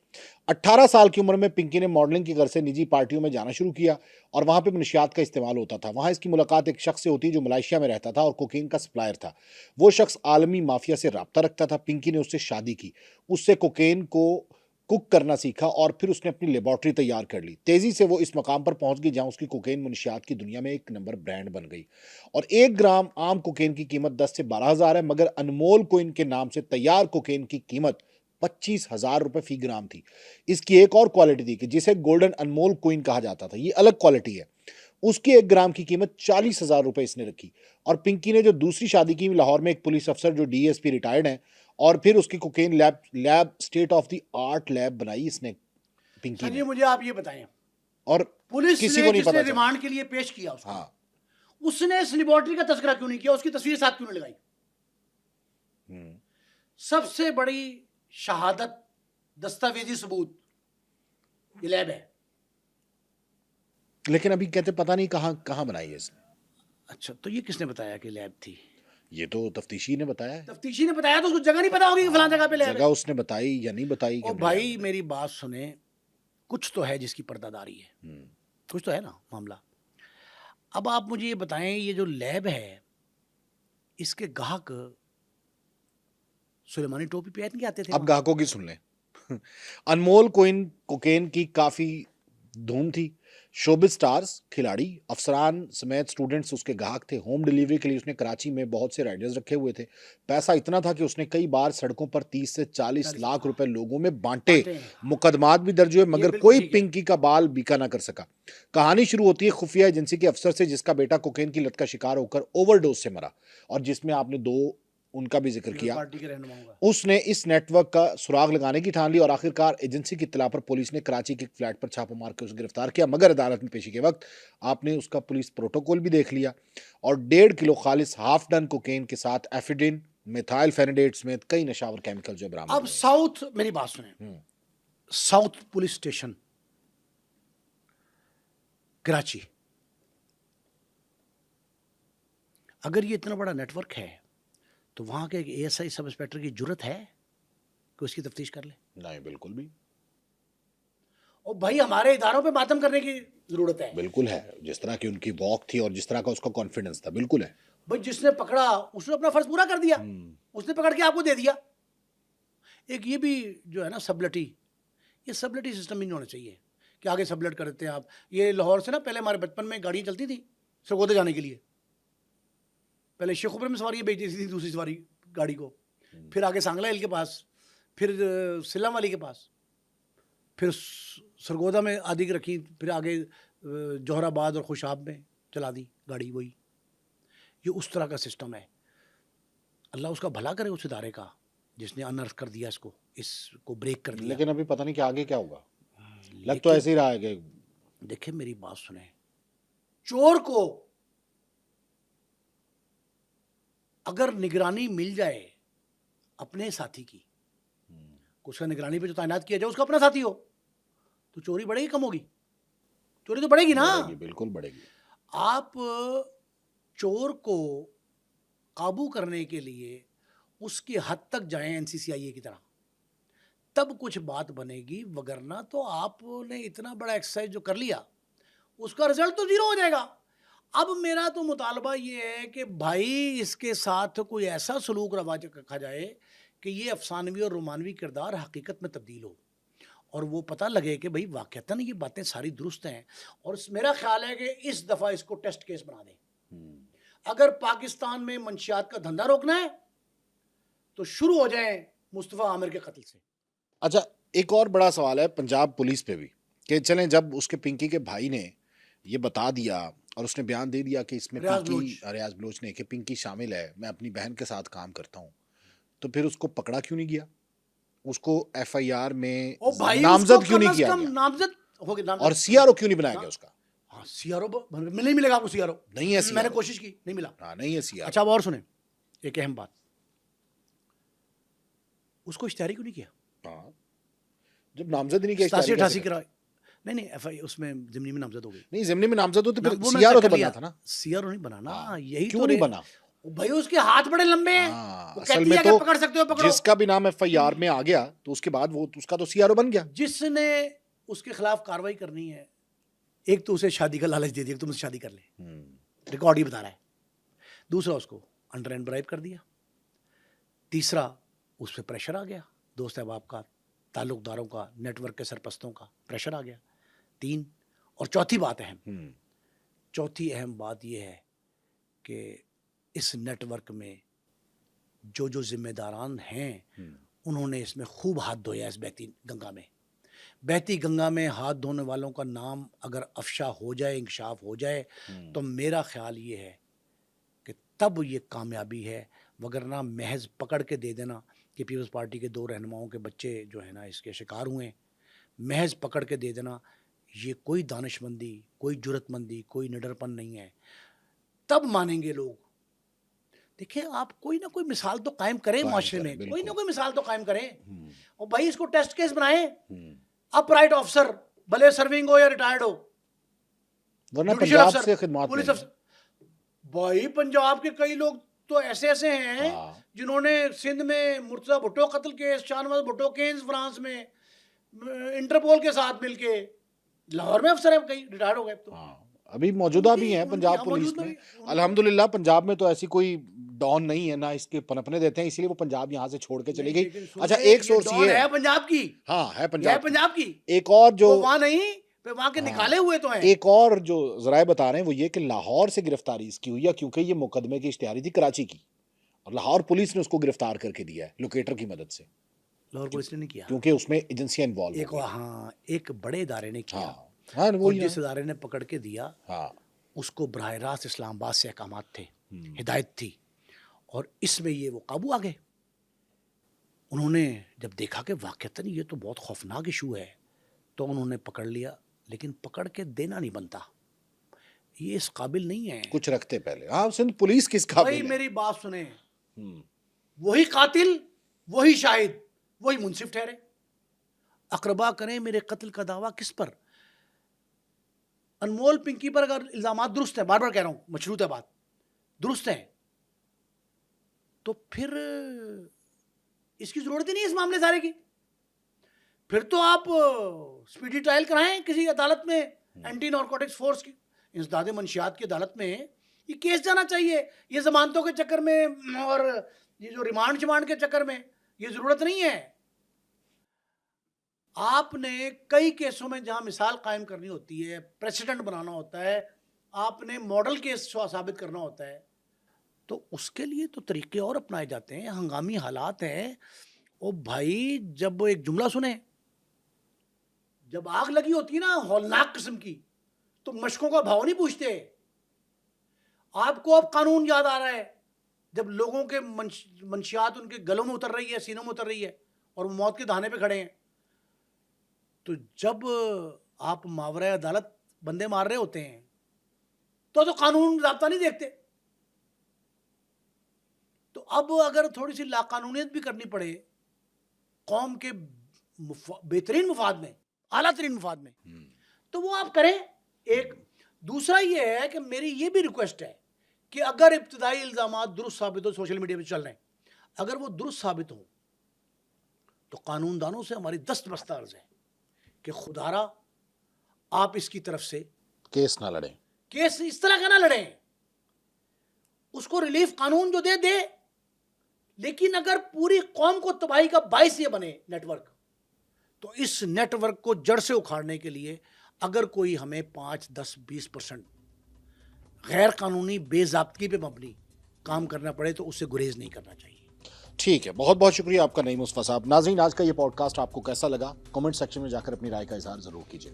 18 سال کی عمر میں پنکی نے ماڈلنگ کی غرض سے نجی پارٹیوں میں جانا شروع کیا، اور وہاں پہ منشیات کا استعمال ہوتا تھا. وہاں اس کی ملاقات ایک شخص سے ہوتی جو ملائیشیا میں رہتا تھا اور کوکین کا سپلائر تھا. وہ شخص عالمی مافیا سے رابطہ رکھتا تھا. پنکی نے اس سے شادی کی، اس سے کوکین کو کک کرنا سیکھا، اور پھر اس نے اپنی لیبارٹری تیار کر لی. تیزی سے وہ اس مقام پر پہنچ گئی جہاں اس کی کوکین منشیات کی دنیا میں ایک نمبر برانڈ بن گئی. اور 1 گرام عام کوکین کی قیمت 10 سے 12 ہزار ہے، مگر انمول کوئن کے نام سے تیار کوکین کی قیمت 25 ہزار روپے فی گرام تھی. اس کی ایک اور کوالٹی تھی کہ جسے گولڈن انمول کوئن کہا جاتا تھا. یہ الگ کوالٹی ہے. اس کی 1 گرام کی قیمت 40 ہزار روپے اس نے رکھی. اور پنکی نے جو دوسری شادی کی لاہور میں ایک پولیس افسر جو DSP ریٹائرڈ ہیں، اور پھر اس کی cocaine lab state of the art lab بنائی اس نے پنکی نے. مجھے آپ یہ بتائیں، اور پولیس کسی نے کو نہیں جس پتا نے چلا. ریمانڈ کے لیے پیش کیا اس کو، ہاں، اس نے اس لیبارٹری کا تذکرہ کیوں نہیں کیا؟ اس کی تصویر ساتھ کیوں نہیں لگائی؟ سب سے بڑی شہادت، دستاویزی ثبوت، یہ لیب ہے. لیکن ابھی کہتے پتہ نہیں کہاں بنائی ہے اس نے. اچھا، تو یہ کس نے بتایا کہ لیب تھی؟ یہ تو تفتیشی نے بتایا ہے. تفتیشی نے بتایا تو اس کو جگہ نہیں پتا ہوگی کہ فلاں جگہ پہ لیب ہے. جگہ اس نے بتائی یا نہیں بتائی. او بھائی میری بات سنیں، کچھ تو ہے جس کی پردہ داری ہے، کچھ تو ہے نا معاملہ. اب آپ مجھے یہ بتائیں، یہ جو لیب ہے اس کے گاہک سلیمانی ٹوپی پہن کے آتے تھے؟ اب گاہکوں کی سن لیں. انمول کوکین کی کافی دھوم تھی. شوبز سٹارز، کھلاڑی، افسران سمیت سٹوڈنٹس اس کے گاہک تھے. ہوم ڈیلیوری کے لیے اس نے کراچی میں بہت سے رائڈرز رکھے ہوئے تھے. پیسہ اتنا تھا کہ اس نے کئی بار سڑکوں پر 30 سے 40 لاکھ روپے لوگوں میں بانٹے. مقدمات بھی درج ہوئے، مگر کوئی پنکی کا بال بیکا نہ کر سکا. کہانی شروع ہوتی ہے خفیہ ایجنسی کے افسر سے جس کا بیٹا کوکین کی لت کا شکار ہو کر اوور ڈوز سے مرا، اور جس میں آپ نے 2 ان کا بھی ذکر کیا. اس نے اس نیٹ ورک کا سراغ لگانے کی ٹھان لی، اور آخرکار ایجنسی کی اطلاع پر پولیس نے کراچی کے فلیٹ پر چھاپہ مار کے اسے گرفتار کیا. مگر عدالت میں پیشی کے وقت آپ نے اس کا پولیس پروٹوکول بھی دیکھ لیا، اور 1.5 کلو خالص ہاف ڈن کوکین کے ساتھ ایفیڈین میتھائل فینیڈیٹ سمیت کئی نشاور کیمیکل جو برآمد اب ہوئے ساؤتھ میری بات سنیں، ساؤتھ پولیس اسٹیشن کراچی، اگر یہ اتنا بڑا نیٹ ورک ہے تو وہاں کے A S I sub inspector کی جرت ہے کہ اس کی تفتیش کر لے؟ نہیں بالکل بھی، اور بھائی ہمارے اداروں پہ ماتم کرنے کی ضرورت ہے. بالکل ہے، جس طرح کی ان کی واک تھی اور جس طرح کا اس کا کانفیڈنس تھا، بالکل ہے. بھائی جس نے پکڑا اس نے اپنا فرض پورا کر دیا، اس نے پکڑ کے آپ کو دے دیا. ایک یہ بھی جو ہے نا سبلٹی، یہ سبلٹی سسٹم ہی نہیں ہونا چاہیے کہ آگے سبلٹ کر دیتے ہیں آپ. یہ لاہور سے نا پہلے ہمارے بچپن میں گاڑیاں چلتی تھی سرگودا جانے کے لیے، پہلے شیخ اوپر میں سواری بھیجتی تھی دوسری سواری گاڑی کو، پھر آگے سانگلا ہل کے پاس، پھر سلم والی کے پاس، پھر سرگودا میں آدھی رکھی، پھر آگے جوہر آباد اور خوشاب میں چلا دی گاڑی. وہی یہ اس طرح کا سسٹم ہے. اللہ اس کا بھلا کرے اس ادارے کا جس نے انرتھ کر دیا اس کو بریک کر دیا. لیکن ابھی پتہ نہیں کہ آگے کیا ہوگا، لگ تو ایسے ہی رہا ہے کہ دیکھیں میری بات سنیں، چور کو اگر نگرانی مل جائے اپنے ساتھی کی، اس کا نگرانی پہ جو تعینات کیا جائے اس کا اپنا ساتھی ہو، تو چوری بڑھے گی کم ہوگی؟ چوری تو بڑھے گی نا. بڑھے گی، بالکل بڑھے گی. آپ چور کو قابو کرنے کے لیے اس کی حد تک جائیں این سی سی آئی اے کی طرح، تب کچھ بات بنے گی، وگرنہ تو آپ نے اتنا بڑا ایکسرسائز جو کر لیا اس کا رزلٹ تو زیرو ہو جائے گا. اب میرا تو مطالبہ یہ ہے کہ بھائی اس کے ساتھ کوئی ایسا سلوک رواج رکھا جائے کہ یہ افسانوی اور رومانوی کردار حقیقت میں تبدیل ہو، اور وہ پتہ لگے کہ بھائی واقعتاً یہ باتیں ساری درست ہیں. اور میرا خیال ہے کہ اس دفعہ اس کو ٹیسٹ کیس بنا دیں. اگر پاکستان میں منشیات کا دھندا روکنا ہے تو شروع ہو جائیں مصطفیٰ عامر کے قتل سے. اچھا ایک اور بڑا سوال ہے پنجاب پولیس پہ بھی کہ چلیں جب اس کے پنکی کے بھائی نے یہ بتا دیا اور اس نے بیان دے دیا کہ اس میں ریاض بلوچ نے کہ پنکی شامل ہے، میں اپنی بہن کے ساتھ کام کرتا ہوں، تو پھر اس کو پکڑا کیوں نہیں گیا؟ اس کو ایف آئی آر میں نامزد کیوں نہیں کیا گیا؟ نامزد ہو گیا، اور سی آر او کیوں نہیں بنایا گیا اس کا؟ ہاں سی آر او نہیں ملے گا آپ کو. سی آر او نہیں ہے، میں نے کوشش کی نہیں ملا. ہاں نہیں ہے سی آر. اچھا اب اور سنیں ایک اہم بات، اس کو اشتہاری کیوں نہیں کیا؟ ہاں جب نامزد نہیں کیا 87 کرا نہیں ایف آئی اس میں ضمنی میں نامزد ہو گئی. نہیں ضمنی میں نامزد ہو تو پھر سی آر او تو بننا تھا نا. سی آر او نہیں بنا نا، یہی کیوں نہیں بنا بھائی؟ اس کے ہاتھ بڑے لمبے ہیں، اصل میں تو پکڑ سکتے ہو پکڑو. جس کا بھی نام ایف آئی آر میں آ گیا تو اس کے بعد وہ اس کا تو سی آر او بن گیا. جس نے اس کے خلاف کاروائی کرنی ہے، ایک تو اسے شادی کا لالچ دے دیا کہ تم سے شادی کر لیں، ریکارڈ ہی بتا رہا ہے. دوسرا اس کو انڈر اینڈ برائب کر دیا. تیسرا اس پہ پریشر آ گیا، دوست احباب کا، تعلق داروں کا، نیٹ ورک کے سرپرستوں کا پریشر آ گیا. 3 اور چوتھی بات اہم، چوتھی اہم بات یہ ہے کہ اس نیٹ ورک میں جو ذمہ داران ہیں انہوں نے اس میں خوب ہاتھ دھویا. اس بہتی گنگا میں، بہتی گنگا میں ہاتھ دھونے والوں کا نام اگر افشا ہو جائے، انکشاف ہو جائے، تو میرا خیال یہ ہے کہ تب یہ کامیابی ہے. وگرنہ محض پکڑ کے دے دینا کہ پیپلز پارٹی کے 2 رہنماؤں کے بچے جو ہیں نا اس کے شکار ہوئے، محض پکڑ کے دے دینا، یہ کوئی دانش مندی، کوئی جرت مندی، کوئی نڈرپن نہیں ہے. تب مانیں گے لوگ. دیکھیں آپ کوئی نہ کوئی مثال تو قائم کریں معاشرے میں، کوئی نہ کوئی مثال تو قائم کریں. اور بھائی اس کو ٹیسٹ کیس بنائیں، اپ رائٹ آفسر بھلے سرونگ ہو یا ریٹائرڈ ہو، ورنہ پنجاب سے خدمات پولیس افسر. بھائی پنجاب کے کئی لوگ تو ایسے ہیں جنہوں نے سندھ میں مرتضی بھٹو قتل case, Shahnawaz Bhutto Keynes France میں انٹرپول کے ساتھ مل کے لاہور میں افسر ہیں، کئی ریٹائر ہو گئے. تو ابھی موجودہ بھی ہیں پنجاب پولیس میں الحمدللہ. پنجاب میں تو ایسی کوئی ڈان نہیں ہے، نہ اس کے پنپنے دیتے ہیں، اسی لیے وہ پنجاب یہاں سے چھوڑ کے چلی گئی. اچھا ایک سورس یہ ہے پنجاب کی، ہاں ہے پنجاب کی، ایک اور جو وہاں نہیں وہاں کے نکالے ہوئے تو ہیں. ایک اور جو ذرائع بتا رہے ہیں وہ یہ کہ لاہور سے گرفتاری اس کی ہوئی ہے کیونکہ یہ مقدمے کی اشتہاری تھی کراچی کی، اور لاہور پولیس نے اس کو گرفتار کر کے دیا ہے لوکیٹر کی مدد سے. لاہور پولیس نے نہیں کیا کیونکہ اس میں ایجنسیاں انوالو ایک ہاں ایک بڑے ادارے نے کیا. اور جس ادارے نے پکڑ کے دیا اس کو براہ راست اسلام آباد سے احکامات تھے، ہدایت تھی، اور اس میں یہ وہ قابو آ گئے. انہوں نے جب دیکھا کہ واقعتاً یہ تو بہت خوفناک ایشو ہے تو انہوں نے پکڑ لیا، لیکن پکڑ کے دینا نہیں بنتا، یہ اس قابل نہیں ہے. کچھ رکھتے پہلے. ہاں سندھ پولیس کس قابل ہے؟ میری بات سنیں، وہی قاتل، وہی شاہد، وہی منصف ٹھہرے. اقربا کریں میرے قتل کا دعویٰ کس پر؟ انمول پنکی پر اگر الزامات درست ہیں، بار بار کہہ رہا ہوں مشروط ہے بات، درست ہیں، تو پھر اس کی ضرورت ہی نہیں اس معاملے سارے کی. پھر تو آپ اسپیڈی ٹرائل کرائیں کسی عدالت میں، اینٹی نارکوٹکس فورس کی، انسداد منشیات کی عدالت میں یہ کیس جانا چاہیے. یہ ضمانتوں کے چکر میں اور یہ جو ریمانڈ شمانڈ کے چکر میں یہ ضرورت نہیں ہے. آپ نے کئی کیسوں میں جہاں مثال قائم کرنی ہوتی ہے، پریسیڈنٹ بنانا ہوتا ہے، آپ نے ماڈل کیس ثابت کرنا ہوتا ہے، تو اس کے لیے تو طریقے اور اپنائے جاتے ہیں. ہنگامی حالات ہیں. او بھائی، جب ایک جملہ سنیں، جب آگ لگی ہوتی ہے نا ہولناک قسم کی، تو مشکوں کا بھاؤ نہیں پوچھتے. آپ کو اب قانون یاد آ رہا ہے جب لوگوں کے منشیات ان کے گلوں میں اتر رہی ہے، سینوں میں اتر رہی ہے، اور وہ موت کے دہانے پہ کھڑے ہیں. تو جب آپ ماورائے عدالت بندے مار رہے ہوتے ہیں تو قانون ضابطہ نہیں دیکھتے. تو اب اگر تھوڑی سی لاقانونیت بھی کرنی پڑے قوم کے بہترین مفاد میں، اعلیٰ ترین مفاد میں، تو وہ آپ کریں. ایک دوسرا یہ ہے کہ میری یہ بھی ریکویسٹ ہے کہ اگر ابتدائی الزامات درست ثابت ہو، سوشل میڈیا پہ چل رہے ہیں، اگر وہ درست ثابت ہوں تو قانون دانوں سے ہماری دست بستہ عرض ہے کہ خدا را آپ اس کی طرف سے کیس نہ لڑیں، کیس اس طرح کا نہ لڑیں. اس کو ریلیف قانون جو دے دے، لیکن اگر پوری قوم کو تباہی کا باعث یہ بنے نیٹ ورک، تو اس نیٹ ورک کو جڑ سے اکھاڑنے کے لیے اگر کوئی ہمیں 5, 10, 20% غیر قانونی بے ضابطگی پہ مبنی کام کرنا پڑے تو اس سے گریز نہیں کرنا چاہیے. ٹھیک ہے، بہت بہت شکریہ آپ کا نعیم مصطفیٰ صاحب. ناظرین، آج کا یہ پوڈ کاسٹ آپ کو کیسا لگا؟ کمنٹ سیکشن میں جا کر اپنی رائے کا اظہار ضرور کیجیے.